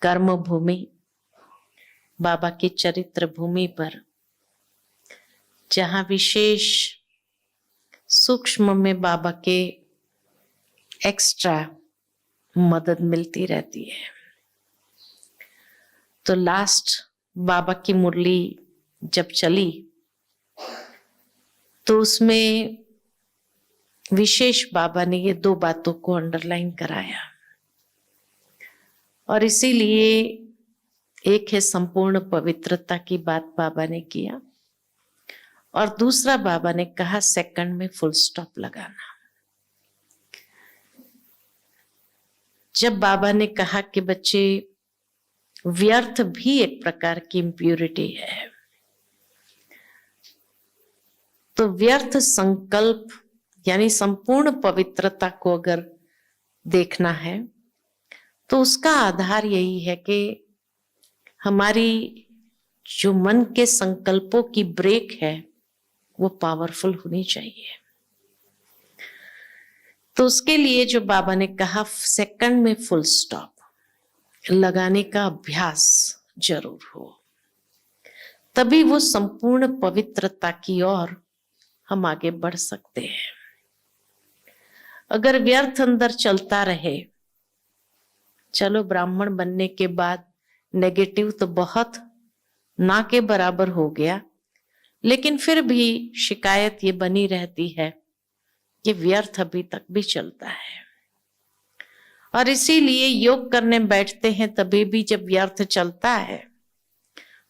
कर्म भूमि, बाबा की चरित्र भूमि पर, जहां विशेष सूक्ष्म में बाबा के एक्स्ट्रा मदद मिलती रहती है। तो लास्ट बाबा की मुरली जब चली तो उसमें विशेष बाबा ने ये दो बातों को अंडरलाइन कराया, और इसीलिए एक है संपूर्ण पवित्रता की बात बाबा ने किया, और दूसरा बाबा ने कहा सेकंड में फुल स्टॉप लगाना। जब बाबा ने कहा कि बच्चे व्यर्थ भी एक प्रकार की इम्प्यूरिटी है, तो व्यर्थ संकल्प यानी संपूर्ण पवित्रता को अगर देखना है तो उसका आधार यही है कि हमारी जो मन के संकल्पों की ब्रेक है वो पावरफुल होनी चाहिए। तो उसके लिए जो बाबा ने कहा सेकंड में फुल स्टॉप लगाने का अभ्यास जरूर हो, तभी वो संपूर्ण पवित्रता की ओर हम आगे बढ़ सकते हैं। अगर व्यर्थ अंदर चलता रहे, चलो ब्राह्मण बनने के बाद नेगेटिव तो बहुत ना के बराबर हो गया, लेकिन फिर भी शिकायत ये बनी रहती है कि व्यर्थ अभी तक भी चलता है। और इसीलिए योग करने बैठते हैं तभी भी जब व्यर्थ चलता है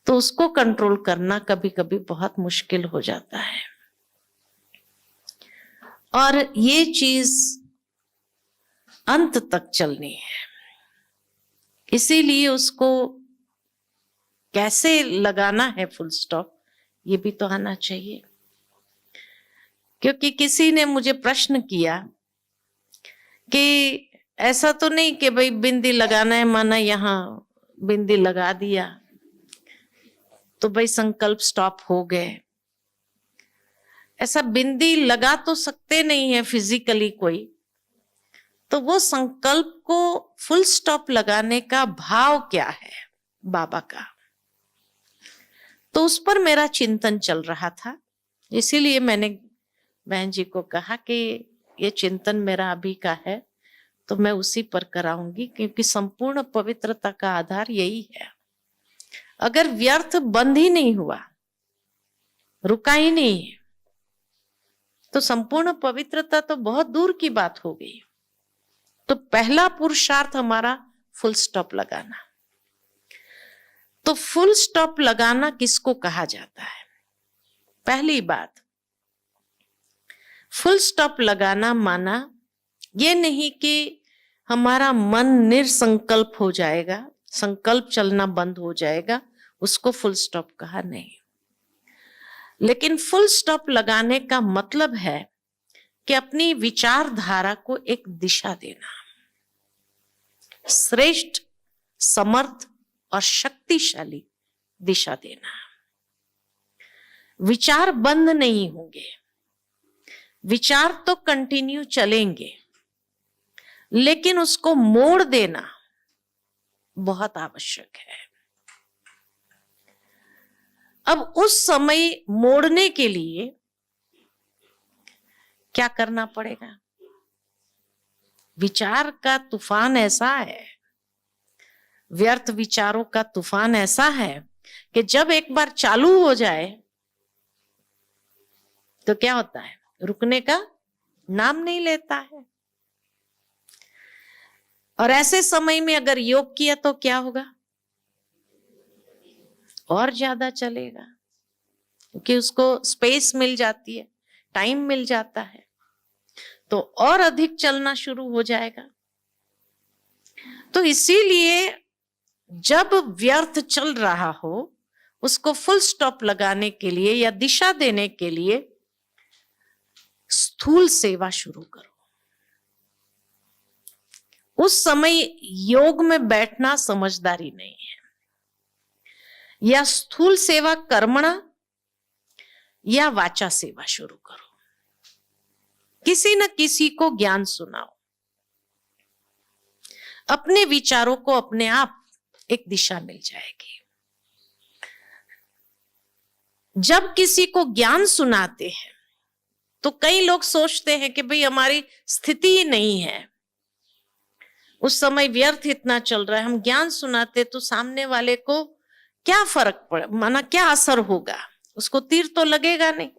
तो उसको कंट्रोल करना कभी कभी बहुत मुश्किल हो जाता है। और ये चीज अंत तक चलनी है, इसीलिए उसको कैसे लगाना है फुल स्टॉप ये भी तो आना चाहिए। क्योंकि किसी ने मुझे प्रश्न किया कि ऐसा तो नहीं कि भाई बिंदी लगाना है, माना यहां बिंदी लगा दिया तो भाई संकल्प स्टॉप हो गए। ऐसा बिंदी लगा तो सकते नहीं है फिजिकली कोई, तो वो संकल्प को फुल स्टॉप लगाने का भाव क्या है बाबा का, तो उस पर मेरा चिंतन चल रहा था। इसीलिए मैंने बहन जी को कहा कि ये चिंतन मेरा अभी का है तो मैं उसी पर कराऊंगी, क्योंकि संपूर्ण पवित्रता का आधार यही है। अगर व्यर्थ बंद ही नहीं हुआ, रुका ही नहीं, तो संपूर्ण पवित्रता तो बहुत दूर की बात हो गई। तो पहला पुरुषार्थ हमारा फुल स्टॉप लगाना। तो फुल स्टॉप लगाना किसको कहा जाता है? पहली बात, फुल स्टॉप लगाना माना ये नहीं कि हमारा मन निर्संकल्प हो जाएगा, संकल्प चलना बंद हो जाएगा, उसको फुल स्टॉप कहा नहीं। लेकिन फुल स्टॉप लगाने का मतलब है कि अपनी विचारधारा को एक दिशा देना, श्रेष्ठ, समर्थ और शक्तिशाली दिशा देना। विचार बंद नहीं होंगे, विचार तो कंटिन्यू चलेंगे, लेकिन उसको मोड़ देना बहुत आवश्यक है। अब उस समय मोड़ने के लिए क्या करना पड़ेगा? विचार का तूफान ऐसा है, व्यर्थ विचारों का तूफान ऐसा है कि जब एक बार चालू हो जाए तो क्या होता है? रुकने का नाम नहीं लेता है। और ऐसे समय में अगर योग किया तो क्या होगा? और ज्यादा चलेगा, क्योंकि उसको स्पेस मिल जाती है, टाइम मिल जाता है, तो और अधिक चलना शुरू हो जाएगा। तो इसीलिए जब व्यर्थ चल रहा हो उसको फुल स्टॉप लगाने के लिए या दिशा देने के लिए स्थूल सेवा शुरू करो। उस समय योग में बैठना समझदारी नहीं है, या स्थूल सेवा कर्मणा या वाचा सेवा शुरू करो। किसी न किसी को ज्ञान सुनाओ, अपने विचारों को अपने आप एक दिशा मिल जाएगी। जब किसी को ज्ञान सुनाते हैं तो कई लोग सोचते हैं कि भाई हमारी स्थिति ही नहीं है, उस समय व्यर्थ इतना चल रहा है, हम ज्ञान सुनाते तो सामने वाले को क्या फर्क पड़े, माना क्या असर होगा, उसको तीर तो लगेगा नहीं,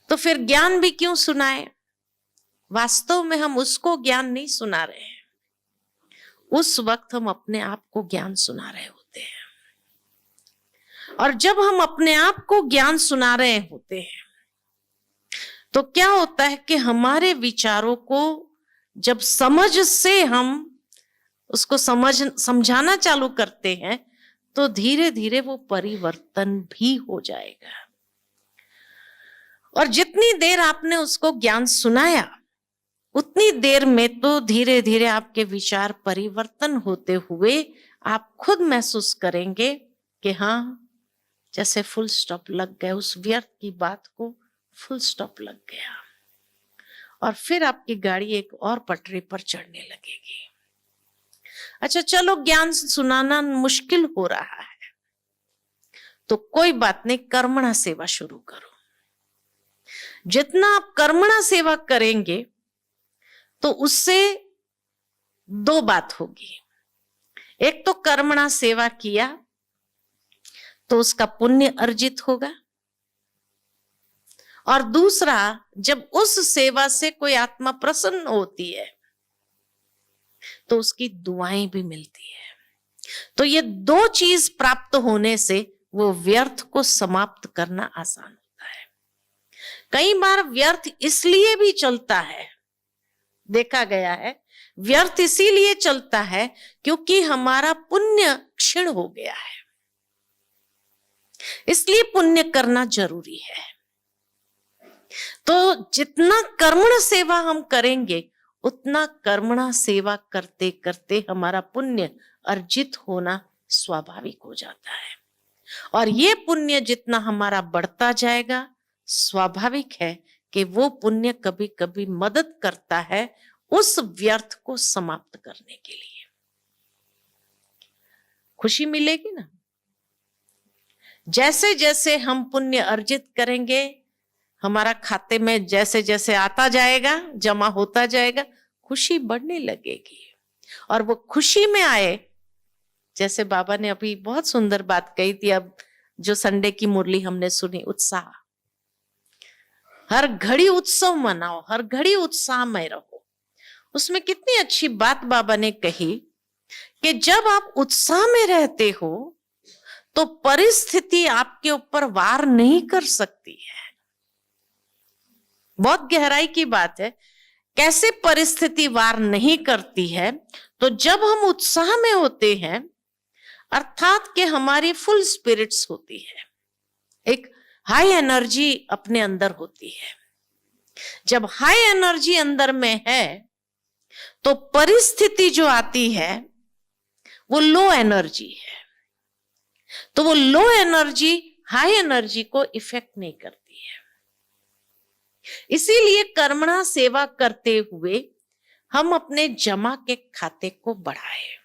तो फिर ज्ञान भी क्यों सुनाए। वास्तव में हम उसको ज्ञान नहीं सुना रहे हैं, उस वक्त हम अपने आप को ज्ञान सुना रहे होते हैं। और जब हम अपने आप को ज्ञान सुना रहे होते हैं तो क्या होता है कि हमारे विचारों को जब समझ से हम उसको समझाना चालू करते हैं तो धीरे धीरे वो परिवर्तन भी हो जाएगा। और जितनी देर आपने उसको ज्ञान सुनाया उतनी देर में तो धीरे धीरे आपके विचार परिवर्तन होते हुए आप खुद महसूस करेंगे कि हाँ, जैसे फुल स्टॉप लग गया, उस व्यर्थ की बात को फुल स्टॉप लग गया और फिर आपकी गाड़ी एक और पटरी पर चढ़ने लगेगी। अच्छा चलो, ज्ञान सुनाना मुश्किल हो रहा है तो कोई बात नहीं, कर्मणा सेवा शुरू करो। जितना आप कर्मणा सेवा करेंगे तो उससे दो बात होगी। एक तो कर्मणा सेवा किया तो उसका पुण्य अर्जित होगा, और दूसरा जब उस सेवा से कोई आत्मा प्रसन्न होती है तो उसकी दुआएं भी मिलती है। तो ये दो चीज प्राप्त होने से वो व्यर्थ को समाप्त करना आसान होता है। कई बार व्यर्थ इसलिए भी चलता है, देखा गया है, व्यर्थ इसीलिए चलता है क्योंकि हमारा पुण्य क्षीण हो गया है, इसलिए पुण्य करना जरूरी है। तो जितना कर्मण सेवा हम करेंगे उतना कर्मणा सेवा करते करते हमारा पुण्य अर्जित होना स्वाभाविक हो जाता है। और ये पुण्य जितना हमारा बढ़ता जाएगा, स्वाभाविक है कि वो पुण्य कभी कभी मदद करता है उस व्यर्थ को समाप्त करने के लिए। खुशी मिलेगी ना। जैसे जैसे हम पुण्य अर्जित करेंगे, हमारा खाते में जैसे जैसे आता जाएगा, जमा होता जाएगा, खुशी बढ़ने लगेगी। और वो खुशी में आए, जैसे बाबा ने अभी बहुत सुंदर बात कही थी, अब जो संडे की मुरली हमने सुनी, उत्साह। हर घड़ी उत्सव मनाओ, हर घड़ी उत्साह में रहो। उसमें कितनी अच्छी बात बाबा ने कही कि जब आप उत्साह में रहते हो तो परिस्थिति आपके ऊपर वार नहीं कर सकती है। बहुत गहराई की बात है। कैसे परिस्थिति वार नहीं करती है? तो जब हम उत्साह में होते हैं, अर्थात कि हमारी फुल स्पिरिट्स होती है, एक हाई एनर्जी अपने अंदर होती है। जब हाई एनर्जी अंदर में है तो परिस्थिति जो आती है वो लो एनर्जी है, तो वो लो एनर्जी हाई एनर्जी को इफेक्ट नहीं करती है। इसीलिए कर्मणा सेवा करते हुए हम अपने जमा के खाते को बढ़ाएं,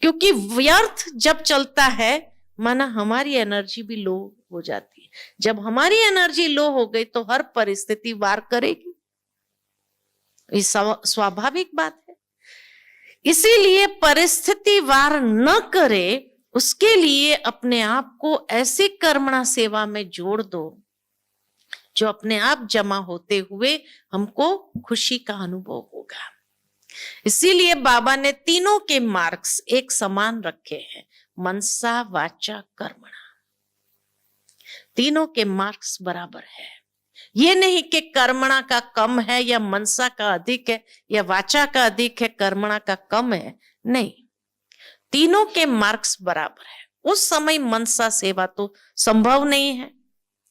क्योंकि व्यर्थ जब चलता है माना हमारी एनर्जी भी लो हो जाती है। जब हमारी एनर्जी लो हो गई तो हर परिस्थिति वार करेगी, ये स्वाभाविक बात है। इसीलिए परिस्थिति वार न करे, उसके लिए अपने आप को ऐसे कर्मणा सेवा में जोड़ दो जो अपने आप जमा होते हुए हमको खुशी का अनुभव होगा। इसीलिए बाबा ने तीनों के मार्क्स एक समान रखे हैं, मनसा वाचा कर्मणा। तीनों के मार्क्स बराबर है। ये नहीं कि कर्मणा का कम है या मनसा का अधिक है या वाचा का अधिक है, कर्मणा का कम है, नहीं, तीनों के मार्क्स बराबर है। उस समय मनसा सेवा तो संभव नहीं है,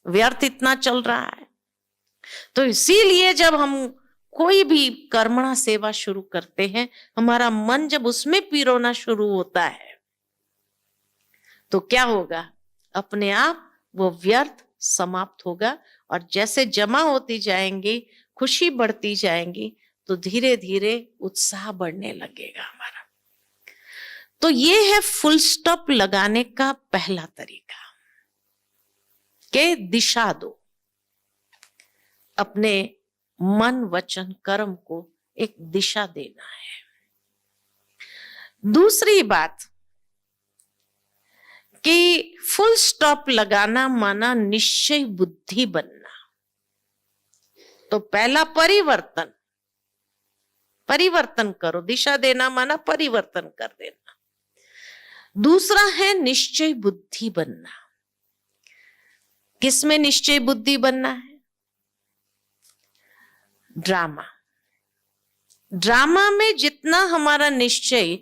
व्यर्थ इतना चल रहा है। तो इसीलिए जब हम कोई भी कर्मणा सेवा शुरू करते हैं, हमारा मन जब उसमें पिरोना शुरू होता है तो क्या होगा? अपने आप वो व्यर्थ समाप्त होगा। और जैसे जमा होती जाएंगी, खुशी बढ़ती जाएंगी, तो धीरे धीरे उत्साह बढ़ने लगेगा हमारा। तो ये है फुल स्टॉप लगाने का पहला तरीका कि दिशा दो, अपने मन वचन कर्म को एक दिशा देना है। दूसरी बात कि फुल स्टॉप लगाना माना निश्चय बुद्धि बनना। तो पहला परिवर्तन, परिवर्तन करो, दिशा देना माना परिवर्तन कर देना। दूसरा है निश्चय बुद्धि बनना। किसमें निश्चय बुद्धि बनना है? ड्रामा। ड्रामा में जितना हमारा निश्चय,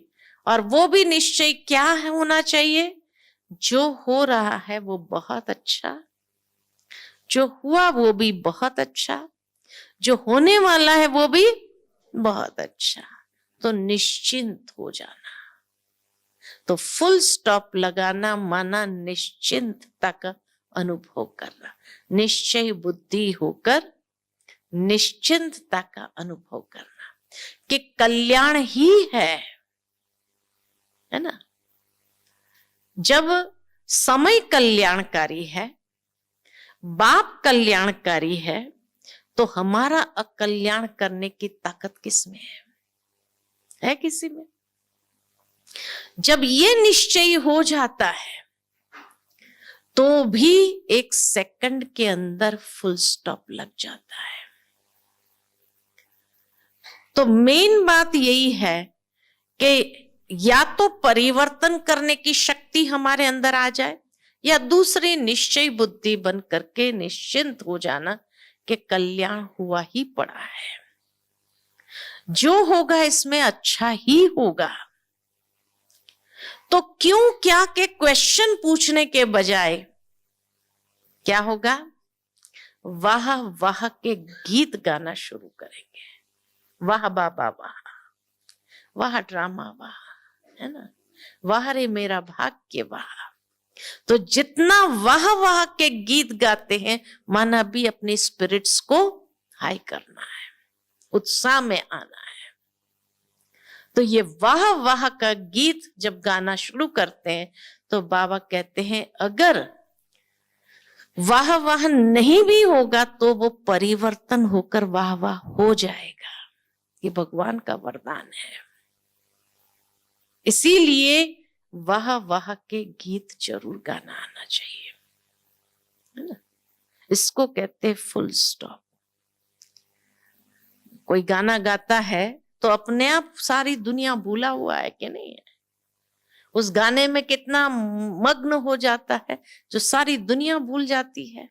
और वो भी निश्चय क्या है होना चाहिए? जो हो रहा है वो बहुत अच्छा, जो हुआ वो भी बहुत अच्छा, जो होने वाला है वो भी बहुत अच्छा। तो निश्चिंत हो जाना। तो फुल स्टॉप लगाना माना निश्चिंतता का अनुभव करना, निश्चय बुद्धि होकर निश्चिंतता का अनुभव करना कि कल्याण ही है ना। जब समय कल्याणकारी है, बाप कल्याणकारी है, तो हमारा अकल्याण करने की ताकत किसमें है किसी में? जब ये निश्चय हो जाता है तो भी एक सेकंड के अंदर फुल स्टॉप लग जाता है। तो मेन बात यही है कि या तो परिवर्तन करने की शक्ति हमारे अंदर आ जाए, या दूसरी निश्चय बुद्धि बन करके निश्चिंत हो जाना कि कल्याण हुआ ही पड़ा है, जो होगा इसमें अच्छा ही होगा। तो क्यों क्या के क्वेश्चन पूछने के बजाय क्या होगा? वाह वाह के गीत गाना शुरू करेंगे। वाह बाबा वाह, वाह ड्रामा वाह, है ना, वाह रे मेरा भाग्य वाह। तो जितना वाह वाह के गीत गाते हैं, माना भी अपनी स्पिरिट्स को हाई करना है, उत्साह में आना है। तो ये वाह वाह का गीत जब गाना शुरू करते हैं तो बाबा कहते हैं अगर वाह वाह नहीं भी होगा तो वो परिवर्तन होकर वाह वाह हो जाएगा। ये भगवान का वरदान है। इसीलिए वाह वाह के गीत जरूर गाना आना चाहिए, है ना। इसको कहते फुल स्टॉप। कोई गाना गाता है तो अपने आप सारी दुनिया भूला हुआ है कि नहीं है, उस गाने में कितना मग्न हो जाता है जो सारी दुनिया भूल जाती है।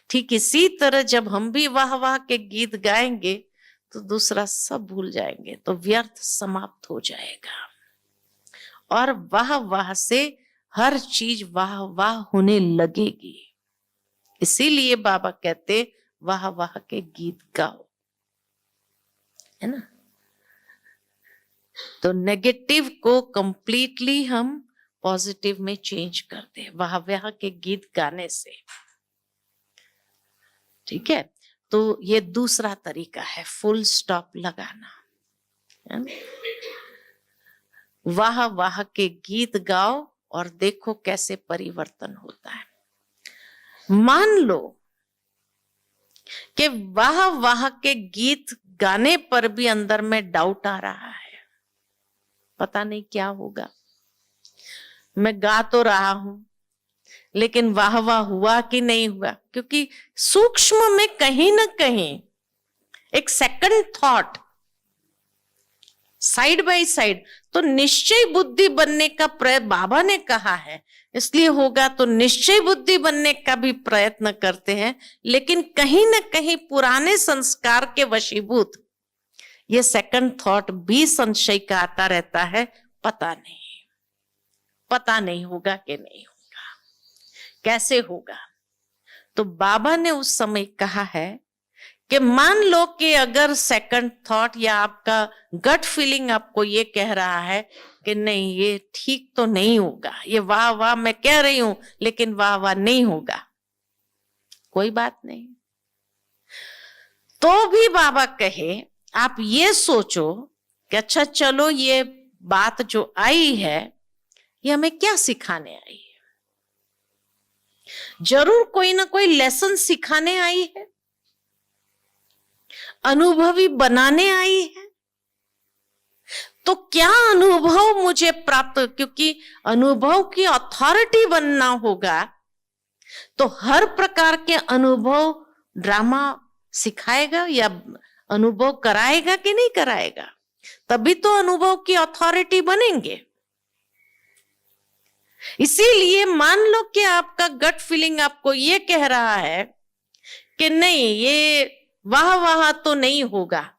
ठीक इसी तरह जब हम भी वाह वाह के गीत गाएंगे तो दूसरा सब भूल जाएंगे, तो व्यर्थ समाप्त हो जाएगा। और वाह वाह से हर चीज वाह वाह होने लगेगी। इसीलिए बाबा कहते वाह वाह के गीत गाओ, है ना। तो नेगेटिव को कंप्लीटली हम पॉजिटिव में चेंज कर दे वाह वाह के गीत गाने से। ठीक है, तो ये दूसरा तरीका है फुल स्टॉप लगाना, है ना? वाह वाह के गीत गाओ और देखो कैसे परिवर्तन होता है। मान लो कि वाह वाह के गीत गाने पर भी अंदर में डाउट आ रहा है, पता नहीं क्या होगा। मैं गा तो रहा हूं लेकिन वाह वाह हुआ कि नहीं हुआ, क्योंकि सूक्ष्म में कहीं ना कहीं एक second thought side by side. तो निश्चय बुद्धि बनने का प्रयत्न बाबा ने कहा है, इसलिए होगा। तो निश्चय बुद्धि बनने का भी प्रयत्न करते हैं, लेकिन कहीं ना कहीं पुराने संस्कार के वशीभूत ये सेकंड थॉट भी संशय का आता रहता है। पता नहीं होगा कि नहीं होगा, कैसे होगा। तो बाबा ने उस समय कहा है कि मान लो कि अगर सेकंड थॉट या आपका गट फीलिंग आपको ये कह रहा है कि नहीं ये ठीक तो नहीं होगा, ये वाह वाह मैं कह रही हूं लेकिन वाह वाह नहीं होगा, कोई बात नहीं। तो भी बाबा कहे आप ये सोचो कि अच्छा चलो ये बात जो आई है ये हमें क्या सिखाने आई है? जरूर कोई ना कोई लेसन सिखाने आई है, अनुभवी बनाने आई है। तो क्या अनुभव मुझे प्राप्त, क्योंकि अनुभव की अथॉरिटी बनना होगा, तो हर प्रकार के अनुभव ड्रामा सिखाएगा या अनुभव कराएगा कि नहीं कराएगा? तभी तो अनुभव की अथॉरिटी बनेंगे। इसीलिए मान लो कि आपका गट फीलिंग आपको ये कह रहा है कि नहीं, ये वाह वाह तो नहीं होगा,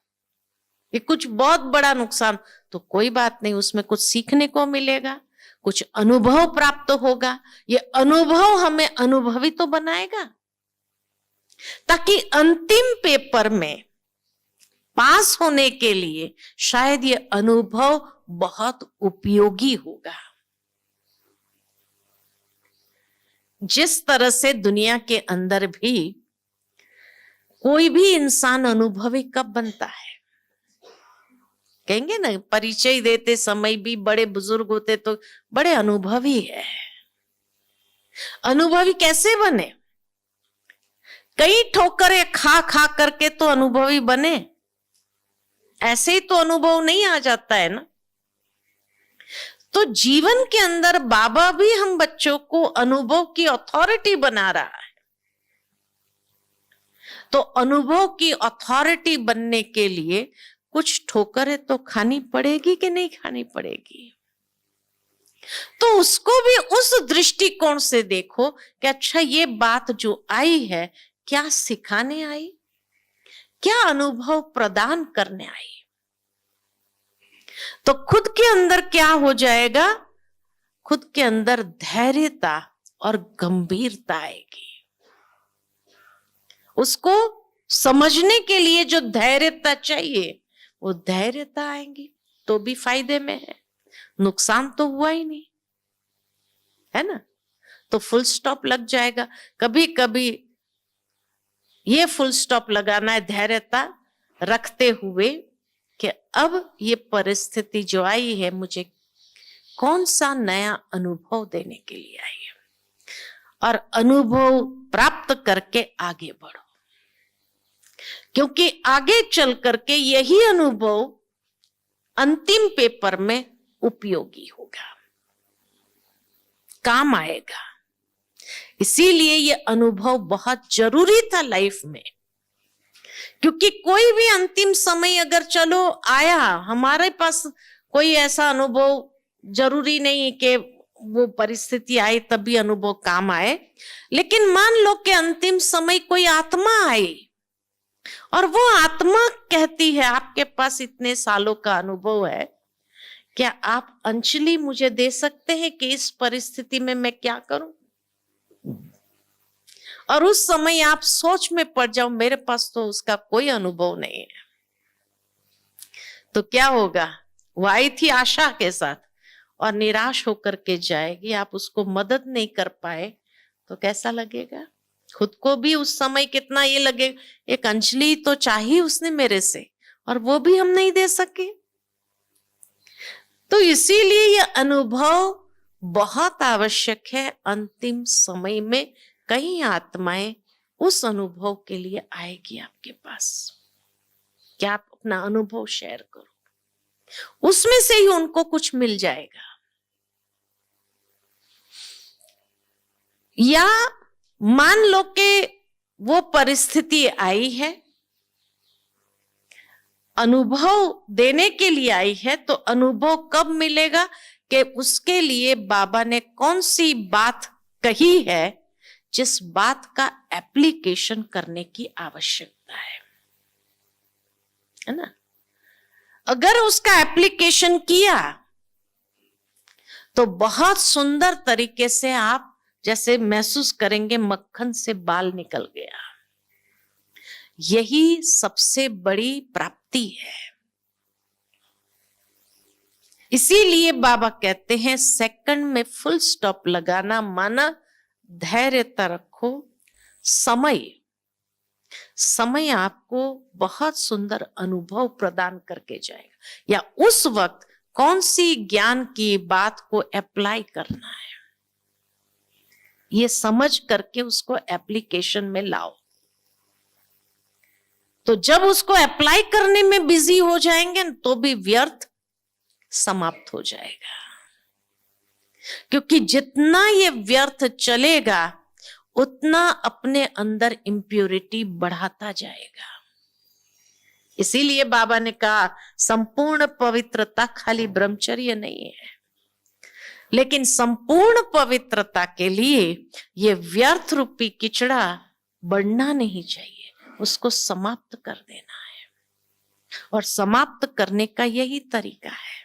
ये कुछ बहुत बड़ा नुकसान, तो कोई बात नहीं, उसमें कुछ सीखने को मिलेगा, कुछ अनुभव प्राप्त होगा। ये अनुभव हमें अनुभवी तो बनाएगा, ताकि अंतिम पेपर में पास होने के लिए शायद ये अनुभव बहुत उपयोगी होगा। जिस तरह से दुनिया के अंदर भी कोई भी इंसान अनुभवी कब बनता है? कहेंगे ना, परिचय देते समय भी बड़े बुजुर्ग होते तो बड़े अनुभवी है। अनुभवी कैसे बने? कई ठोकरें खा खा करके तो अनुभवी बने, ऐसे ही तो अनुभव नहीं आ जाता है ना। तो जीवन के अंदर बाबा भी हम बच्चों को अनुभव की अथॉरिटी बना रहा है। तो अनुभव की अथॉरिटी बनने के लिए कुछ ठोकरें तो खानी पड़ेगी कि नहीं खानी पड़ेगी? तो उसको भी उस दृष्टिकोण से देखो कि अच्छा, ये बात जो आई है क्या सिखाने आई, क्या अनुभव प्रदान करने आई? तो खुद के अंदर क्या हो जाएगा? खुद के अंदर धैर्यता और गंभीरता आएगी। उसको समझने के लिए जो धैर्यता चाहिए वो धैर्यता आएंगी, तो भी फायदे में है, नुकसान तो हुआ ही नहीं, है ना। तो फुल स्टॉप लग जाएगा। कभी कभी ये फुल स्टॉप लगाना है धैर्यता रखते हुए कि अब ये परिस्थिति जो आई है मुझे कौन सा नया अनुभव देने के लिए आई है, और अनुभव प्राप्त करके आगे बढ़ो, क्योंकि आगे चल करके यही अनुभव अंतिम पेपर में उपयोगी होगा, काम आएगा। इसीलिए ये अनुभव बहुत जरूरी था लाइफ में, क्योंकि कोई भी अंतिम समय अगर चलो आया हमारे पास, कोई ऐसा अनुभव जरूरी नहीं कि वो परिस्थिति आए तभी अनुभव काम आए, लेकिन मान लो कि अंतिम समय कोई आत्मा आई और वो आत्मा कहती है आपके पास इतने सालों का अनुभव है, क्या आप अंजलि मुझे दे सकते हैं कि इस परिस्थिति में मैं क्या करूं? और उस समय आप सोच में पड़ जाओ, मेरे पास तो उसका कोई अनुभव नहीं है, तो क्या होगा? वो आई थी आशा के साथ और निराश होकर के जाएगी, आप उसको मदद नहीं कर पाए तो कैसा लगेगा? खुद को भी उस समय कितना ये लगेगा, एक अंजलि तो चाहिए उसने मेरे से और वो भी हम नहीं दे सके। तो इसीलिए ये अनुभव बहुत आवश्यक है। अंतिम समय में कई आत्माएं उस अनुभव के लिए आएगी आपके पास, क्या आप अपना अनुभव शेयर करो, उसमें से ही उनको कुछ मिल जाएगा। या मान लो कि वो परिस्थिति आई है, अनुभव देने के लिए आई है, तो अनुभव कब मिलेगा कि उसके लिए बाबा ने कौन सी बात कही है जिस बात का एप्लीकेशन करने की आवश्यकता है ना। अगर उसका एप्लीकेशन किया तो बहुत सुंदर तरीके से आप जैसे महसूस करेंगे मक्खन से बाल निकल गया। यही सबसे बड़ी प्राप्ति है। इसीलिए बाबा कहते हैं सेकंड में फुल स्टॉप लगाना माना धैर्यता रखो। समय आपको बहुत सुंदर अनुभव प्रदान करके जाएगा, या उस वक्त कौन सी ज्ञान की बात को अप्लाई करना है, ये समझ करके उसको एप्लीकेशन में लाओ। तो जब उसको अप्लाई करने में बिजी हो जाएंगे तो भी व्यर्थ समाप्त हो जाएगा, क्योंकि जितना ये व्यर्थ चलेगा उतना अपने अंदर इम्प्योरिटी बढ़ाता जाएगा। इसीलिए बाबा ने कहा संपूर्ण पवित्रता खाली ब्रह्मचर्य नहीं है, लेकिन संपूर्ण पवित्रता के लिए ये व्यर्थ रूपी किचड़ा बढ़ना नहीं चाहिए, उसको समाप्त कर देना है। और समाप्त करने का यही तरीका है।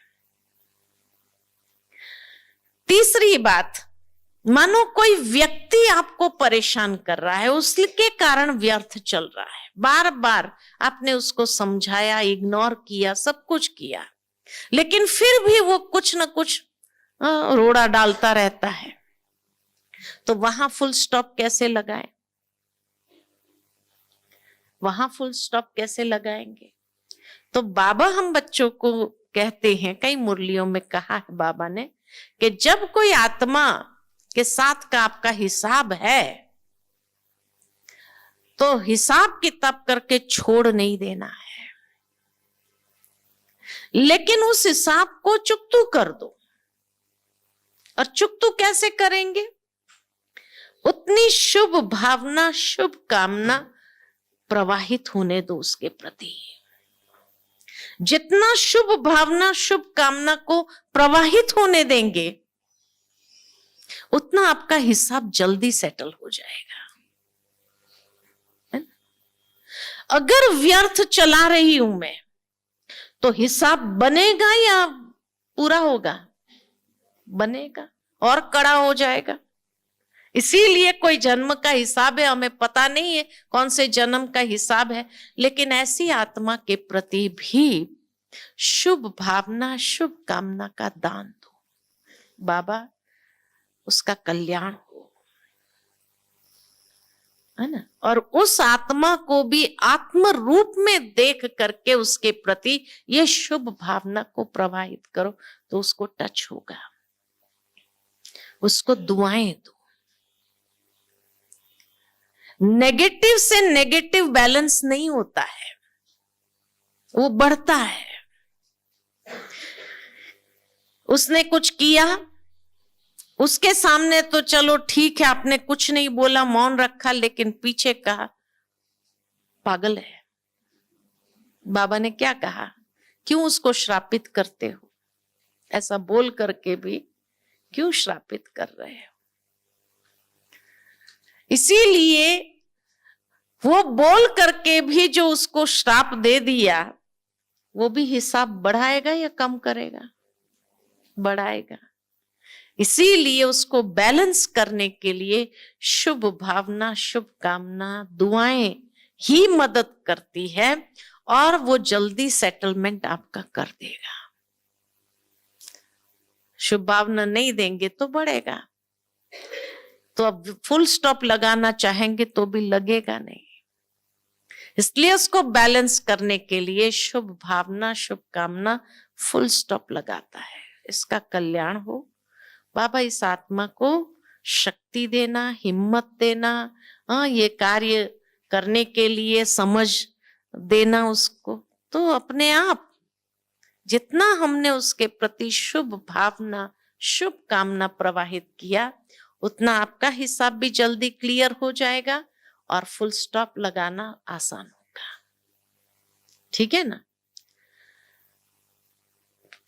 तीसरी बात, मानो कोई व्यक्ति आपको परेशान कर रहा है, उसके कारण व्यर्थ चल रहा है, बार बार आपने उसको समझाया, इग्नोर किया, सब कुछ किया, लेकिन फिर भी वो कुछ ना कुछ रोड़ा डालता रहता है, तो वहां फुल स्टॉप कैसे लगाएं? वहां फुल स्टॉप कैसे लगाएंगे? तो बाबा हम बच्चों को कहते हैं, कई मुरलियों में कहा है बाबा ने, कि जब कोई आत्मा के साथ का आपका हिसाब है तो हिसाब किताब करके छोड़ नहीं देना है, लेकिन उस हिसाब को चुकतू कर दो। और चुकतू कैसे करेंगे? उतनी शुभ भावना, शुभ कामना प्रवाहित होने दो उसके प्रति। जितना शुभ भावना, शुभ कामना को प्रवाहित होने देंगे उतना आपका हिसाब जल्दी सेटल हो जाएगा। अगर व्यर्थ चला रही हूं मैं तो हिसाब बनेगा या पूरा होगा? बनेगा और कड़ा हो जाएगा। इसीलिए कोई जन्म का हिसाब है, हमें पता नहीं है कौन से जन्म का हिसाब है, लेकिन ऐसी आत्मा के प्रति भी शुभ भावना, शुभ कामना का दान दो, बाबा उसका कल्याण हो, है ना। और उस आत्मा को भी आत्म रूप में देख करके उसके प्रति ये शुभ भावना को प्रवाहित करो, तो उसको टच होगा, उसको दुआएं दो। नेगेटिव से नेगेटिव बैलेंस नहीं होता है, वो बढ़ता है। उसने कुछ किया, उसके सामने तो चलो ठीक है, आपने कुछ नहीं बोला, मौन रखा, लेकिन पीछे कहा पागल है। बाबा ने क्या कहा? क्यों उसको श्रापित करते हो? ऐसा बोल करके भी क्यों श्रापित कर रहे हो? इसीलिए वो बोल करके भी जो उसको श्राप दे दिया, वो भी हिसाब बढ़ाएगा या कम करेगा? बढ़ाएगा। इसीलिए उसको बैलेंस करने के लिए शुभ भावना, शुभ कामना, दुआएं ही मदद करती है, और वो जल्दी सेटलमेंट आपका कर देगा। शुभ भावना नहीं देंगे तो बढ़ेगा, तो अब फुल स्टॉप लगाना चाहेंगे तो भी लगेगा नहीं। इसलिए उसको बैलेंस करने के लिए शुभ भावना, शुभ कामना फुल स्टॉप लगाता है। इसका कल्याण हो। बाबा इस आत्मा को शक्ति देना, हिम्मत देना, ये कार्य करने के लिए समझ देना उसको, तो अपने आप जितना हमने उसके प्रति शुभ भावना, शुभ कामना प्रवाहित किया, उतना आपका हिसाब भी जल्दी क्लियर हो जाएगा और फुल स्टॉप लगाना आसान होगा। ठीक है ना।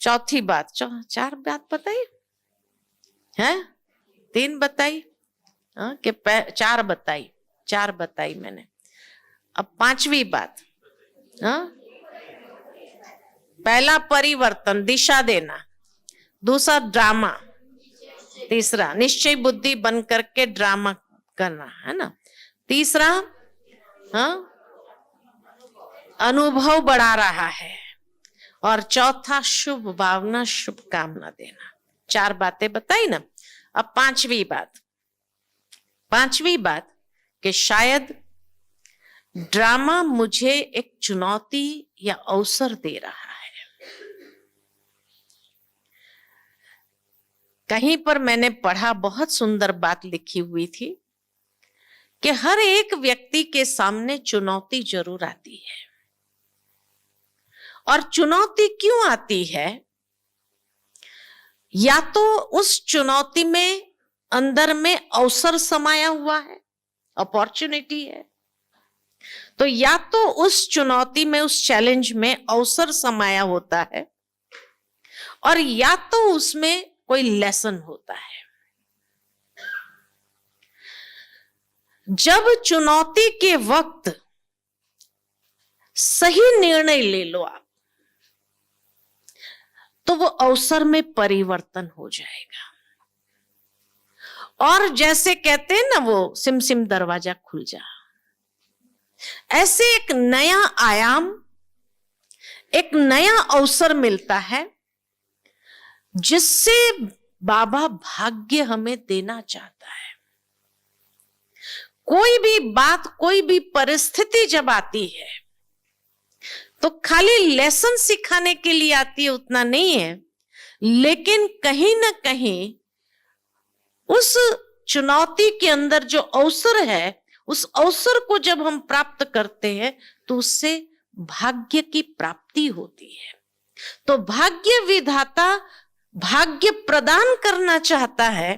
चौथी बात, चार बात बताई है, 3 बताई कि चार बताई मैंने। अब 5वीं बात, पहला परिवर्तन, दिशा देना। दूसरा ड्रामा। तीसरा निश्चय बुद्धि बन करके ड्रामा करना, है ना। तीसरा अनुभव बढ़ा रहा है। और चौथा शुभ भावना, शुभ कामना देना। 4 बातें बताई ना। अब 5वीं बात कि शायद ड्रामा मुझे एक चुनौती या अवसर दे रहा है। कहीं पर मैंने पढ़ा, बहुत सुंदर बात लिखी हुई थी कि हर एक व्यक्ति के सामने चुनौती जरूर आती है। और चुनौती क्यों आती है? या तो उस चुनौती में अंदर में अवसर समाया हुआ है, अपॉर्चुनिटी है, तो या तो उस चुनौती में, उस चैलेंज में अवसर समाया होता है, और या तो उसमें कोई लेसन होता है। जब चुनौती के वक्त सही निर्णय ले लो आप, तो वो अवसर में परिवर्तन हो जाएगा। और जैसे कहते हैं ना, वो सिम सिम दरवाजा खुल जा, ऐसे एक नया आयाम, एक नया अवसर मिलता है, जिससे बाबा भाग्य हमें देना चाहता है। कोई भी बात, कोई भी परिस्थिति जब आती है तो खाली लेसन सिखाने के लिए आती है, उतना नहीं है, लेकिन कहीं ना कहीं उस चुनौती के अंदर जो अवसर है, उस अवसर को जब हम प्राप्त करते हैं तो उससे भाग्य की प्राप्ति होती है। तो भाग्य विधाता भाग्य प्रदान करना चाहता है,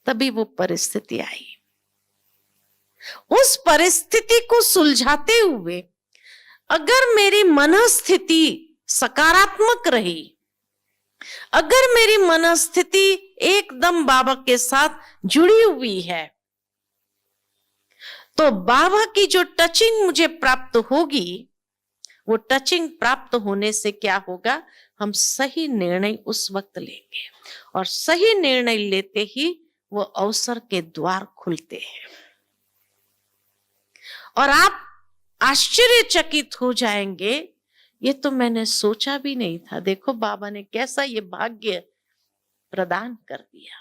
तभी वो परिस्थिति आई। उस परिस्थिति को सुलझाते हुए अगर मेरी मनस्थिति सकारात्मक रही, अगर मेरी मनस्थिति एकदम बाबा के साथ जुड़ी हुई है, तो बाबा की जो टचिंग मुझे प्राप्त होगी, वो टचिंग प्राप्त होने से क्या होगा, हम सही निर्णय उस वक्त लेंगे, और सही निर्णय लेते ही वो अवसर के द्वार खुलते हैं। और आप आश्चर्यचकित हो जाएंगे, ये तो मैंने सोचा भी नहीं था, देखो बाबा ने कैसा ये भाग्य प्रदान कर दिया,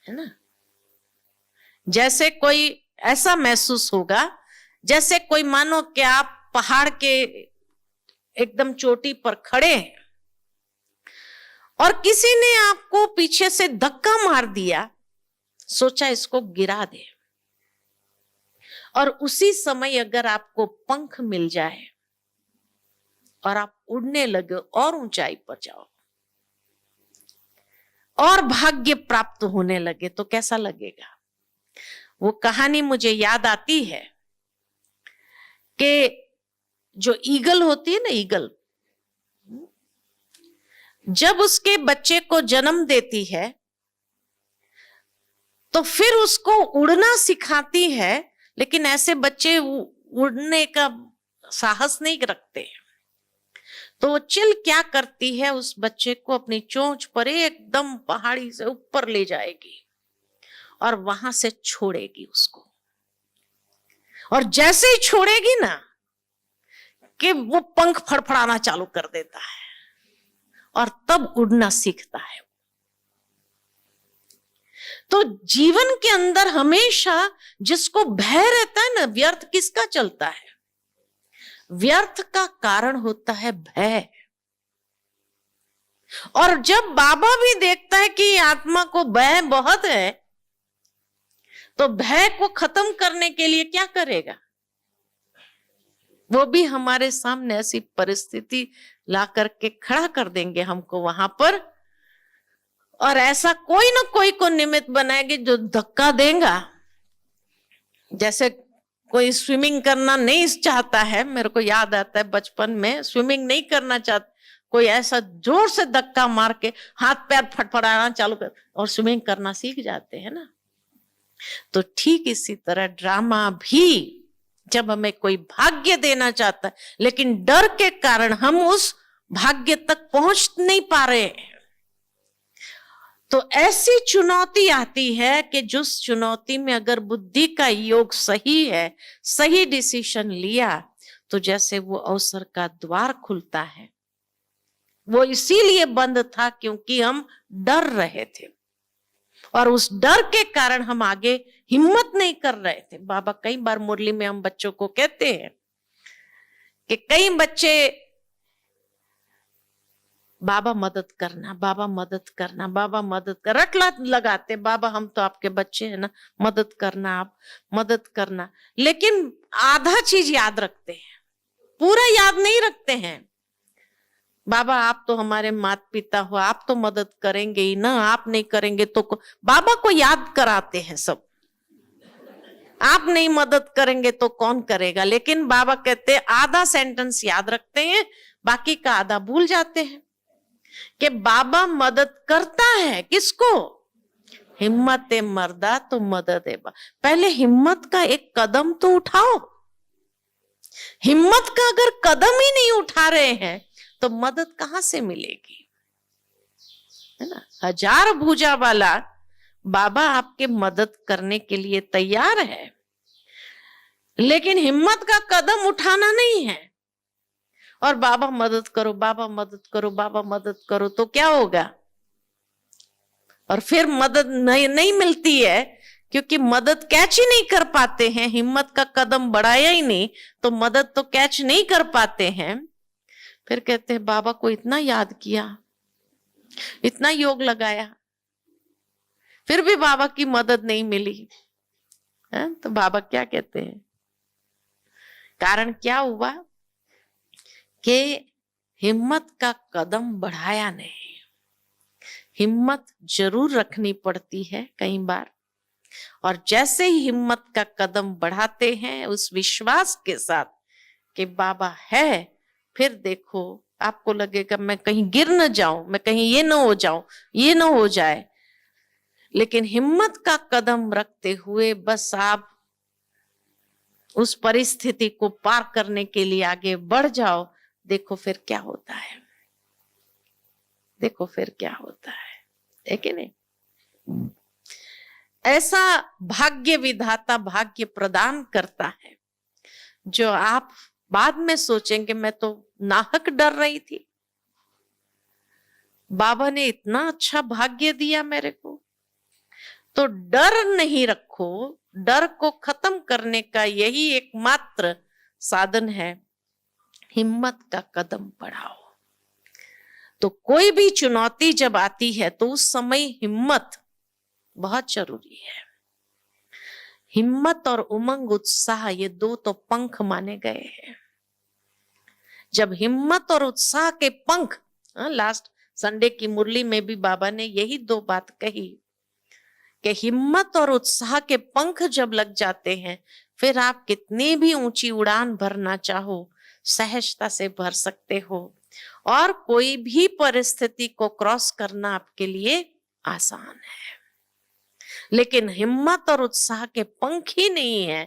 है ना। जैसे कोई ऐसा महसूस होगा, जैसे कोई मानो कि आप पहाड़ के एकदम चोटी पर खड़े हैं और किसी ने आपको पीछे से धक्का मार दिया, सोचा इसको गिरा दे, और उसी समय अगर आपको पंख मिल जाए और आप उड़ने लगे और ऊंचाई पर जाओ और भाग्य प्राप्त होने लगे, तो कैसा लगेगा। वो कहानी मुझे याद आती है कि जो ईगल होती है ना, ईगल जब उसके बच्चे को जन्म देती है तो फिर उसको उड़ना सिखाती है, लेकिन ऐसे बच्चे उड़ने का साहस नहीं रखते। तो वो चिल क्या करती है, उस बच्चे को अपनी चोंच पर एकदम पहाड़ी से ऊपर ले जाएगी और वहां से छोड़ेगी उसको। और जैसे ही छोड़ेगी ना कि वो पंख फड़फड़ाना चालू कर देता है और तब उड़ना सीखता है। तो जीवन के अंदर हमेशा जिसको भय रहता है ना, व्यर्थ किसका चलता है? व्यर्थ का कारण होता है भय। और जब बाबा भी देखता है कि आत्मा को भय बहुत है, तो भय को खत्म करने के लिए क्या करेगा? वो भी हमारे सामने ऐसी परिस्थिति ला करके खड़ा कर देंगे हमको वहां पर, और ऐसा कोई ना कोई को निमित्त बनाएंगे जो धक्का देगा। जैसे कोई स्विमिंग करना नहीं चाहता है, मेरे को याद आता है बचपन में स्विमिंग नहीं करना चाहता, कोई ऐसा जोर से धक्का मार के हाथ पैर फटफड़ाना चालू कर और स्विमिंग करना सीख जाते हैं ना। तो ठीक इसी तरह ड्रामा भी, जब हमें कोई भाग्य देना चाहता है लेकिन डर के कारण हम उस भाग्य तक पहुंच नहीं पा रहे हैं, तो ऐसी चुनौती आती है कि जिस चुनौती में अगर बुद्धि का योग सही है, सही डिसीजन लिया, तो जैसे वो अवसर का द्वार खुलता है। वो इसीलिए बंद था क्योंकि हम डर रहे थे, और उस डर के कारण हम आगे हिम्मत नहीं कर रहे थे। बाबा कई बार मुरली में हम बच्चों को कहते हैं कि कई बच्चे बाबा मदद करना, बाबा मदद करना, बाबा मदद कर, रटला लगाते, बाबा हम तो आपके बच्चे हैं ना, मदद करना, आप मदद करना। लेकिन आधा चीज याद रखते हैं, पूरा याद नहीं रखते हैं। बाबा आप तो हमारे माता पिता हो, आप तो मदद करेंगे ही ना, आप नहीं करेंगे तो बाबा को याद कराते हैं सब, आप नहीं मदद करेंगे तो कौन करेगा। लेकिन बाबा कहते हैं आधा सेंटेंस याद रखते हैं, बाकी का आधा भूल जाते हैं कि बाबा मदद करता है किसको, हिम्मत ए मर्दा तो मदद है। पहले हिम्मत का एक कदम तो उठाओ। हिम्मत का अगर कदम ही नहीं उठा रहे हैं तो मदद कहां से मिलेगी, है ना। 1000 भुजा वाला बाबा आपके मदद करने के लिए तैयार है, लेकिन हिम्मत का कदम उठाना नहीं है। और बाबा मदद करो, बाबा मदद करो, बाबा मदद करो, तो क्या होगा। और फिर मदद नहीं मिलती है, क्योंकि मदद कैच ही नहीं कर पाते हैं, हिम्मत का कदम बढ़ाया ही नहीं तो मदद तो कैच नहीं कर पाते हैं। फिर कहते हैं बाबा को इतना याद किया, इतना योग लगाया, फिर भी बाबा की मदद नहीं मिली है। तो बाबा क्या कहते हैं, कारण क्या हुआ कि हिम्मत का कदम बढ़ाया नहीं। हिम्मत जरूर रखनी पड़ती है कई बार, और जैसे ही हिम्मत का कदम बढ़ाते हैं उस विश्वास के साथ कि बाबा है, फिर देखो आपको लगेगा मैं कहीं गिर न जाऊं, मैं कहीं ये न हो जाऊं, ये न हो जाए। लेकिन हिम्मत का कदम रखते हुए बस आप उस परिस्थिति को पार करने के लिए आगे बढ़ जाओ, देखो फिर क्या होता है, देखो फिर क्या होता है कि नहीं। ऐसा भाग्य विधाता भाग्य प्रदान करता है जो आप बाद में सोचेंगे मैं तो नाहक डर रही थी, बाबा ने इतना अच्छा भाग्य दिया मेरे को। तो डर नहीं रखो, डर को खत्म करने का यही एकमात्र साधन है, हिम्मत का कदम बढ़ाओ। तो कोई भी चुनौती जब आती है तो उस समय हिम्मत बहुत जरूरी है। हिम्मत और उमंग उत्साह ये दो तो पंख माने गए हैं। जब हिम्मत और उत्साह के पंख, लास्ट संडे की मुरली में भी बाबा ने यही दो बात कही कि हिम्मत और उत्साह के पंख जब लग जाते हैं फिर आप कितनी भी ऊंची उड़ान भरना चाहो सहजता से भर सकते हो, और कोई भी परिस्थिति को क्रॉस करना आपके लिए आसान है। लेकिन हिम्मत और उत्साह के पंख ही नहीं है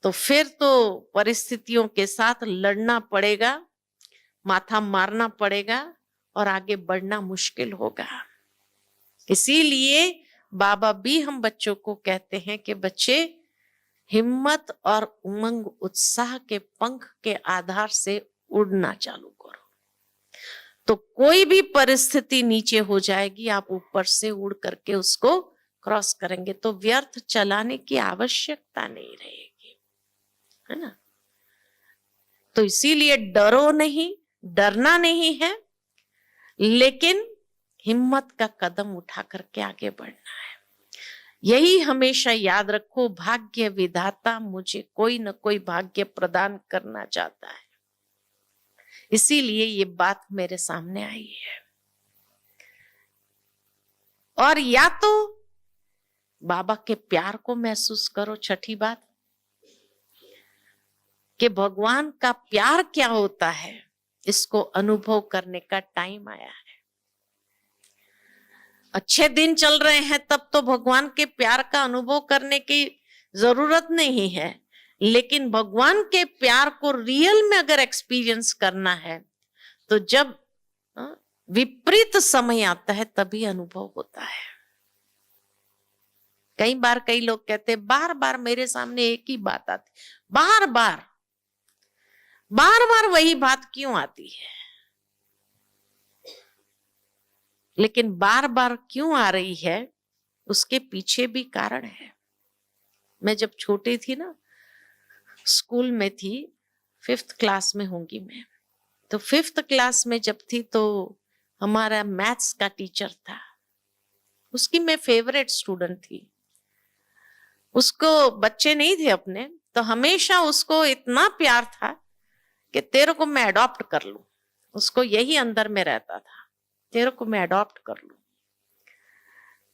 तो फिर तो परिस्थितियों के साथ लड़ना पड़ेगा, माथा मारना पड़ेगा और आगे बढ़ना मुश्किल होगा। इसीलिए बाबा भी हम बच्चों को कहते हैं कि बच्चे हिम्मत और उमंग उत्साह के पंख के आधार से उड़ना चालू करो, तो कोई भी परिस्थिति नीचे हो जाएगी, आप ऊपर से उड़ करके उसको क्रॉस करेंगे, तो व्यर्थ चलाने की आवश्यकता नहीं रहेगी, है ना। तो इसीलिए डरो नहीं, डरना नहीं है, लेकिन हिम्मत का कदम उठा करके आगे बढ़ना है। यही हमेशा याद रखो, भाग्य विधाता मुझे कोई न कोई भाग्य प्रदान करना चाहता है, इसीलिए ये बात मेरे सामने आई है। और या तो बाबा के प्यार को महसूस करो, छठी बात कि भगवान का प्यार क्या होता है, इसको अनुभव करने का टाइम आया है। अच्छे दिन चल रहे हैं तब तो भगवान के प्यार का अनुभव करने की जरूरत नहीं है, लेकिन भगवान के प्यार को रियल में अगर एक्सपीरियंस करना है तो जब विपरीत समय आता है तभी अनुभव होता है। कई बार कई लोग कहते हैं बार बार मेरे सामने एक ही बात आती, बार बार वही बात क्यों आती है, लेकिन बार बार क्यों आ रही है उसके पीछे भी कारण है। मैं जब छोटी थी ना, स्कूल में थी, 5th क्लास में होंगी मैं, तो 5th क्लास में जब थी तो हमारा मैथ्स का टीचर था, उसकी मैं फेवरेट स्टूडेंट थी। उसको बच्चे नहीं थे अपने, तो हमेशा उसको इतना प्यार था कि तेरे को मैं अडॉप्ट कर लूं। उसको यही अंदर में रहता था, तेरे को मैं अडॉप्ट कर लूं।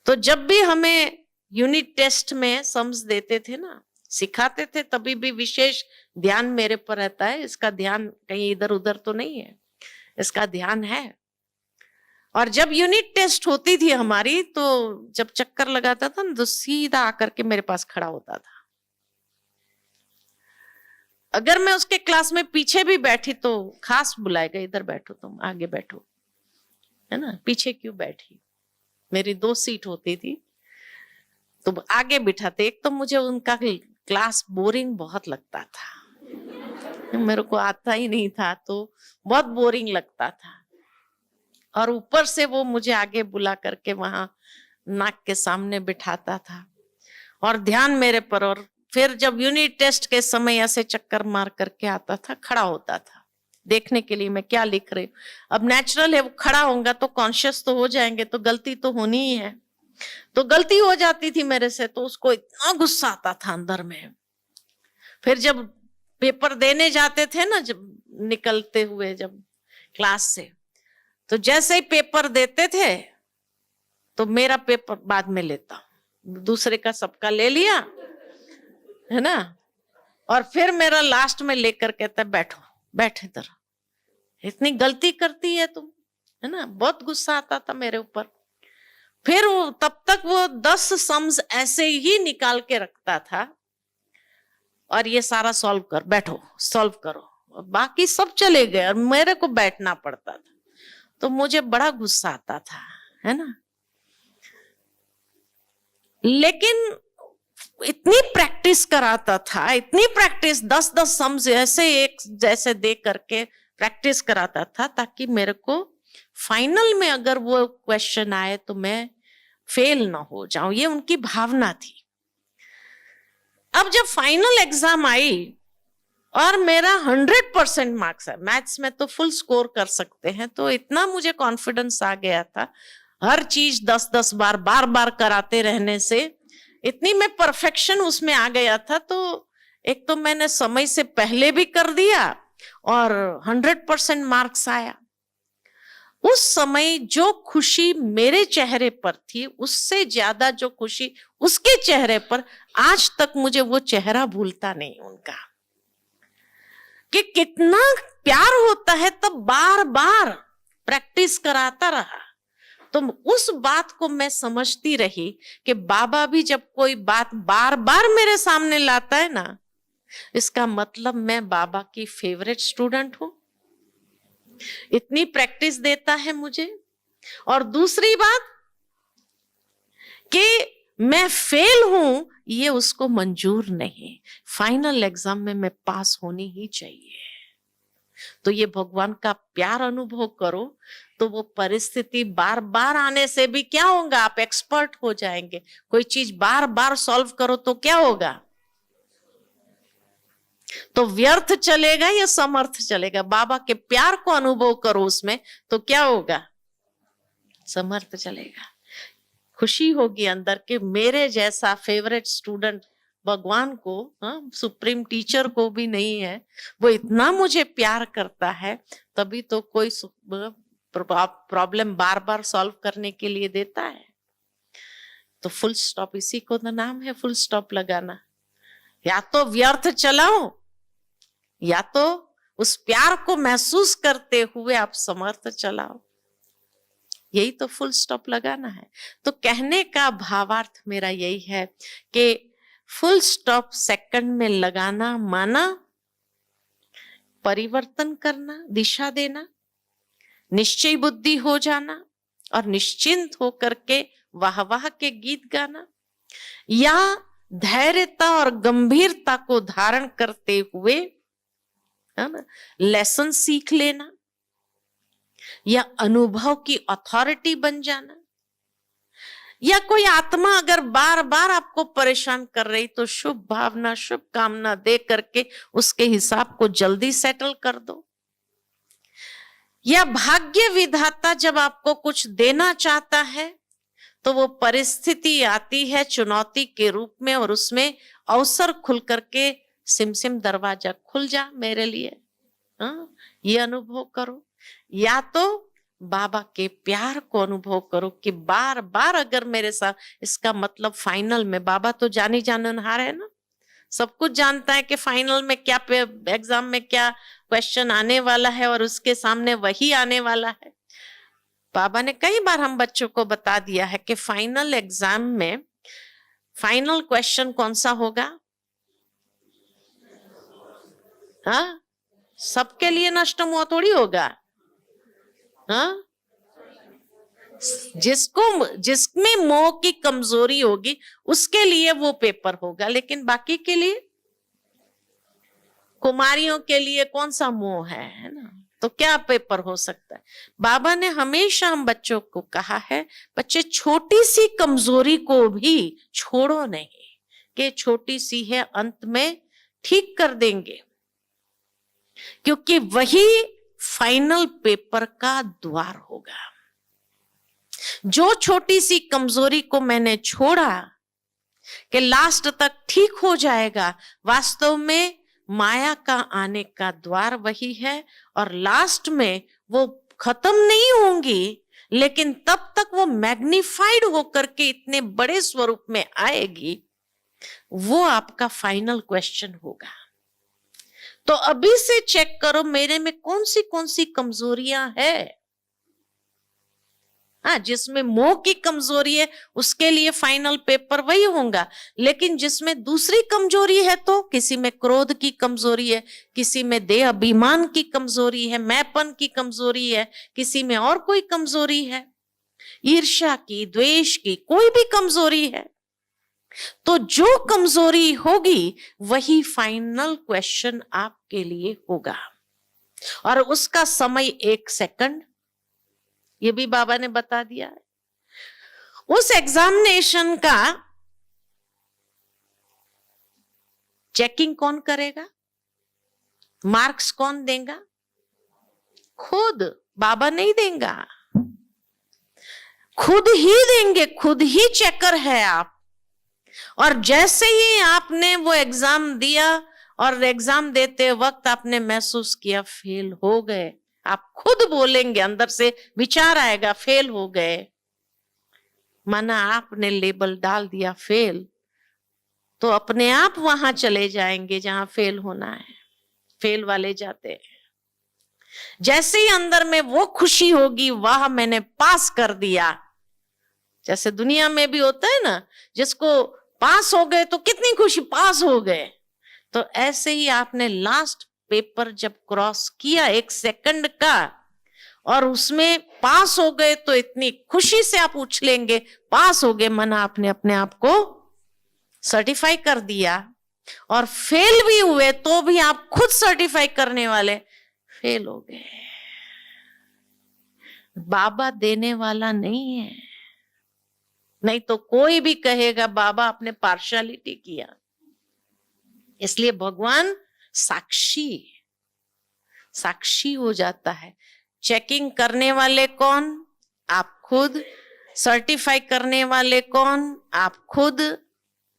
तो जब भी हमें यूनिट टेस्ट में सम्स देते थे ना, सिखाते थे, तभी भी विशेष ध्यान मेरे पर रहता है, इसका ध्यान कहीं इधर उधर तो नहीं है, इसका ध्यान है। और जब यूनिट टेस्ट होती थी हमारी, तो जब चक्कर लगाता था ना, तो सीधा आकर के मेरे पास खड़ा होता था। अगर मैं उसके क्लास में पीछे भी बैठी तो खास बुलाएगा, इधर बैठो, तुम आगे बैठो, है ना, पीछे क्यों बैठी। मेरी 2 सीट होती थी, तो आगे बिठाते। एक तो मुझे उनका क्लास बोरिंग बहुत लगता था, मेरे को आता ही नहीं था, तो बहुत बोरिंग लगता था। और ऊपर से वो मुझे आगे बुला करके वहां नाक के सामने बिठाता था और ध्यान मेरे पर। और फिर जब यूनिट टेस्ट के समय ऐसे चक्कर मार करके आता था, खड़ा होता था देखने के लिए मैं क्या लिख रही हूँ। अब नेचुरल है, वो खड़ा होगा तो कॉन्शियस तो हो जाएंगे, तो गलती तो होनी ही है। तो गलती हो जाती थी मेरे से, तो उसको इतना गुस्सा आता था अंदर में। फिर जब पेपर देने जाते थे ना, जब निकलते हुए जब क्लास से, तो जैसे ही पेपर देते थे तो मेरा पेपर बाद में लेता, दूसरे का सबका ले लिया, है ना, और फिर मेरा लास्ट में लेकर कहता बैठो, बैठ इधर, इतनी गलती करती है तुम, है ना। बहुत गुस्सा आता था मेरे ऊपर। फिर वो तब तक वो 10 सम्स ऐसे ही निकाल के रखता था, और ये सारा सॉल्व कर, बैठो सॉल्व करो, बाकी सब चले गए और मेरे को बैठना पड़ता था। तो मुझे बड़ा गुस्सा आता था, है ना। लेकिन इतनी प्रैक्टिस कराता था, इतनी प्रैक्टिस, 10-10 सम्स ऐसे एक जैसे दे करके प्रैक्टिस कराता था, ताकि मेरे को फाइनल में अगर वो क्वेश्चन आए तो मैं फेल ना हो जाऊं। ये उनकी भावना थी। अब जब फाइनल एग्जाम आई और मेरा 100% मार्क्स है, मैथ्स में तो फुल स्कोर कर सकते हैं, तो इतना मुझे कॉन्फिडेंस आ गया था, हर चीज 10-10 बार बार बार कराते रहने से इतनी मैं परफेक्शन उसमें आ गया था। तो एक तो मैंने समय से पहले भी कर दिया और 100% मार्क्स आया। उस समय जो खुशी मेरे चेहरे पर थी, उससे ज्यादा जो खुशी उसके चेहरे पर, आज तक मुझे वो चेहरा भूलता नहीं उनका, कि कितना प्यार होता है। तब बार बार प्रैक्टिस कराता रहा, तो उस बात को मैं समझती रही कि बाबा भी जब कोई बात बार बार मेरे सामने लाता है ना, इसका मतलब मैं बाबा की फेवरेट स्टूडेंट हूं, इतनी प्रैक्टिस देता है मुझे। और दूसरी बात कि मैं फेल हूं, ये उसको मंजूर नहीं, फाइनल एग्जाम में मैं पास होनी ही चाहिए। तो ये भगवान का प्यार अनुभव करो, तो वो परिस्थिति बार बार आने से भी क्या होगा, आप एक्सपर्ट हो जाएंगे। कोई चीज बार बार सॉल्व करो तो क्या होगा, तो व्यर्थ चलेगा या समर्थ चलेगा। बाबा के प्यार को अनुभव करो उसमें, तो क्या होगा, समर्थ चलेगा। खुशी होगी अंदर के मेरे जैसा फेवरेट स्टूडेंट भगवान को, सुप्रीम टीचर को भी नहीं है, वो इतना मुझे प्यार करता है, तभी तो कोई प्रॉब्लम बार बार सॉल्व करने के लिए देता है। तो फुल स्टॉप, इसी को तो नाम है फुल स्टॉप लगाना। या तो व्यर्थ चलाओ, या तो उस प्यार को महसूस करते हुए आप समर्थ चलाओ, यही तो फुल स्टॉप लगाना है। तो कहने का भावार्थ मेरा यही है कि फुल स्टॉप सेकंड में लगाना माना परिवर्तन करना, दिशा देना, निश्चय बुद्धि हो जाना और निश्चिंत होकर के वाह वाह के गीत गाना, या धैर्यता और गंभीरता को धारण करते हुए, है ना, लेसन सीख लेना, या अनुभव की अथॉरिटी बन जाना, या कोई आत्मा अगर बार बार आपको परेशान कर रही तो शुभ भावना शुभ कामना दे करके उसके हिसाब को जल्दी सेटल कर दो, या भाग्य विधाता जब आपको कुछ देना चाहता है तो वो परिस्थिति आती है चुनौती के रूप में, और उसमें अवसर खुल करके सिमसिम दरवाजा खुल जा मेरे लिए, हाँ, ये अनुभव करो। या तो बाबा के प्यार को अनुभव करो कि बार बार अगर मेरे साथ, इसका मतलब फाइनल में बाबा तो जानी जाननहार है ना, सब कुछ जानता है कि फाइनल में क्या, एग्जाम में क्या क्वेश्चन आने वाला है और उसके सामने वही आने वाला है। बाबा ने कई बार हम बच्चों को बता दिया है कि फाइनल एग्जाम में फाइनल क्वेश्चन कौन सा होगा। हाँ, सबके लिए नष्ट मुआ थोड़ी होगा। हाँ, जिसमें मोह की कमजोरी होगी उसके लिए वो पेपर होगा, लेकिन बाकी के लिए, कुमारियों के लिए कौन सा मोह है ना, तो क्या पेपर हो सकता है। बाबा ने हमेशा हम बच्चों को कहा है, बच्चे छोटी सी कमजोरी को भी छोड़ो नहीं, कि छोटी सी है, अंत में ठीक कर देंगे, क्योंकि वही फाइनल पेपर का द्वार होगा। जो छोटी सी कमजोरी को मैंने छोड़ा कि लास्ट तक ठीक हो जाएगा, वास्तव में माया का आने का द्वार वही है, और लास्ट में वो खत्म नहीं होंगी, लेकिन तब तक वो मैग्निफाइड होकर के इतने बड़े स्वरूप में आएगी, वो आपका फाइनल क्वेश्चन होगा। तो अभी से चेक करो मेरे में कौन सी कमजोरियां है। हाँ, जिसमें मोह की कमजोरी है उसके लिए फाइनल पेपर वही होगा, लेकिन जिसमें दूसरी कमजोरी है, तो किसी में क्रोध की कमजोरी है, किसी में देह अभिमान की कमजोरी है, मैंपन की कमजोरी है, किसी में और कोई कमजोरी है, ईर्ष्या की, द्वेष की, कोई भी कमजोरी है, तो जो कमजोरी होगी वही फाइनल क्वेश्चन आपके लिए होगा, और उसका समय 1 सेकंड, ये भी बाबा ने बता दिया है। उस एग्जामिनेशन का चेकिंग कौन करेगा, मार्क्स कौन देगा, खुद बाबा नहीं देगा, खुद ही देंगे, खुद ही चेकर है आप। और जैसे ही आपने वो एग्जाम दिया और एग्जाम देते वक्त आपने महसूस किया फेल हो गए, आप खुद बोलेंगे, अंदर से विचार आएगा फेल हो गए, माना आपने लेबल डाल दिया फेल, तो अपने आप वहां चले जाएंगे जहां फेल होना है। फेल वाले जाते हैं। जैसे ही अंदर में वो खुशी होगी, वाह मैंने पास कर दिया, जैसे दुनिया में भी होता है ना, जिसको पास हो गए तो कितनी खुशी, पास हो गए, तो ऐसे ही आपने लास्ट पेपर जब क्रॉस किया 1 सेकंड का और उसमें पास हो गए, तो इतनी खुशी से आप उछलेंगे, पास हो गए, मना आपने अपने आप को सर्टिफाई कर दिया। और फेल भी हुए तो भी आप खुद सर्टिफाई करने वाले, फेल हो गए, बाबा देने वाला नहीं है। नहीं तो कोई भी कहेगा बाबा आपने पार्शियलिटी किया। इसलिए भगवान साक्षी हो जाता है। चेकिंग करने वाले कौन, आप खुद। सर्टिफाई करने वाले कौन, आप खुद,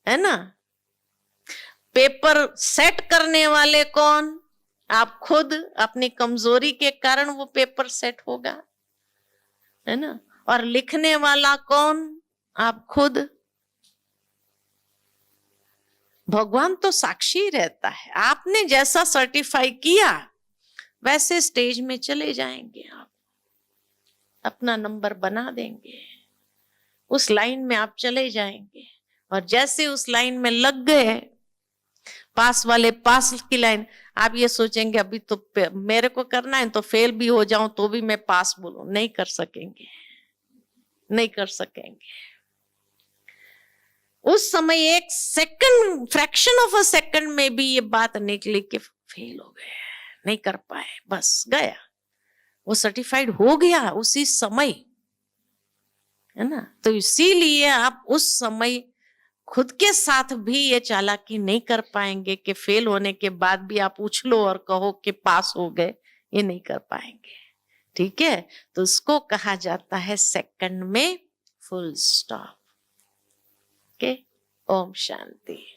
है ना। पेपर सेट करने वाले कौन, आप खुद। अपनी कमजोरी के कारण वो पेपर सेट होगा, है ना। और लिखने वाला कौन, आप खुद। भगवान तो साक्षी रहता है। आपने जैसा सर्टिफाई किया वैसे स्टेज में चले जाएंगे, आप अपना नंबर बना देंगे, उस लाइन में आप चले जाएंगे। और जैसे उस लाइन में लग गए, पास वाले पास की लाइन, आप ये सोचेंगे अभी तो मेरे को करना है, तो फेल भी हो जाऊं तो भी मैं पास बोलूं, नहीं कर सकेंगे, नहीं कर सकेंगे। उस समय 1 second, fraction of a second में भी ये बात निकली कि फेल हो गए, नहीं कर पाए, बस गया, वो सर्टिफाइड हो गया उसी समय, है ना। तो इसीलिए आप उस समय खुद के साथ भी ये चालाकी नहीं कर पाएंगे कि फेल होने के बाद भी आप उछलो और कहो कि पास हो गए, ये नहीं कर पाएंगे। ठीक है, तो उसको कहा जाता है सेकंड में full stop. Okay, Om Shanti.